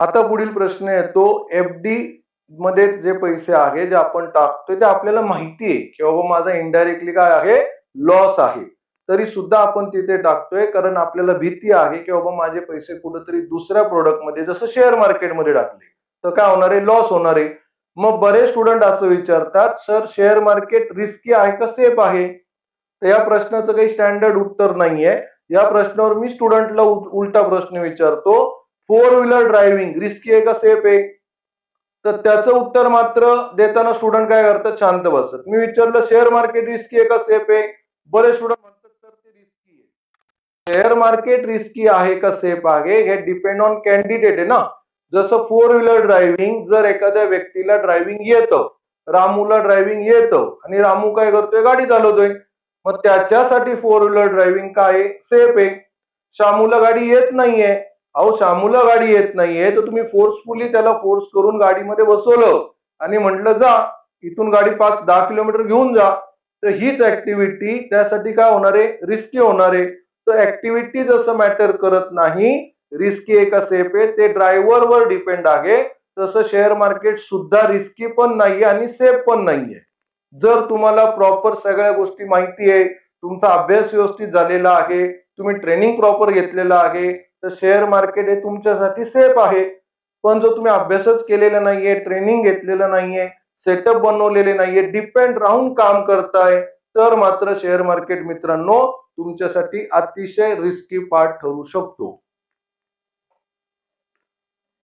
आता पुढील प्रश्न येतो, एफ-डी मध्ये जे पैसे आहे जे आपण टाकतोय ते आपल्याला माहिती आहे की बाबा माझा इनडायरेक्टली काय आहे, लॉस आहे, तरी सुद्धा आपण तिथे टाकतोय कारण आपल्याला भीती आहे की बाबा माझे पैसे कुठेतरी दुसऱ्या प्रोडक्ट मध्ये जसं शेअर मार्केटमध्ये टाकले तर काय होणार आहे, लॉस होणार आहे. मग बरेच स्टुडंट असं विचारतात, सर शेअर मार्केट रिस्की आहे का सेफ आहे? तर या प्रश्नाचं काही स्टँडर्ड उत्तर नाहीये. या प्रश्नावर मी स्टुडंटला उलटा प्रश्न विचारतो, फोर व्हीलर ड्रायव्हिंग रिस्की आहे का सेफ आहे? तर त्याचं उत्तर मात्र देताना स्टुडंट काय करतात, शांत बसतात. मी विचारलं शेअर मार्केट रिस्की आहे का सेफ आहे? बरेच स्टुडंट म्हणतात सर ते रिस्की आहे. शेअर मार्केट रिस्की आहे का सेफ आहे हे डिपेंड ऑन कॅन्डिडेट आहे ना. जसं फोर व्हीलर ड्रायव्हिंग, जर एखाद्या व्यक्तीला ड्रायव्हिंग येतं, रामूला ड्रायव्हिंग येतं आणि रामू काय करतोय, गाडी चालवतोय, मग त्याच्यासाठी फोर व्हीलर ड्रायव्हिंग काय सेफ आहे. श्यामूला गाडी येत नाहीये, अहो श्यामूला गाडी येत नाहीये तर तुम्ही फोर्सफुली त्याला फोर्स करून गाडीमध्ये बसवलं आणि म्हटलं जा इथून गाडी 5-10 किलोमीटर घेऊन जा, तर हीच ऍक्टिव्हिटी त्यासाठी काय होणार आहे, रिस्की होणार आहे. तर ऍक्टिव्हिटी जसं मॅटर करत नाही, रिस्की आहे का सेफ आहे ते ड्रायव्हरवर डिपेंड आहे, तसं शेअर मार्केट सुद्धा रिस्की पण नाहीये आणि सेफ पण नाहीये. जर तुम्हाला प्रॉपर सगळ्या गोष्टी माहिती आहे, तुमचा अभ्यास व्यवस्थित झालेला आहे, तुम्ही ट्रेनिंग प्रॉपर घेतलेलं आहे, तर शेअर मार्केट हे तुमच्यासाठी सेफ आहे. पण जर तुम्ही अभ्यासच केलेला नाहीये, ट्रेनिंग घेतलेलं नाहीये, सेटअप बनवलेले नाहीये, डिपेंड राहून काम करताय, तर मात्र शेअर मार्केट मित्रांनो तुमच्यासाठी अतिशय रिस्की पार्ट ठरू शकतो.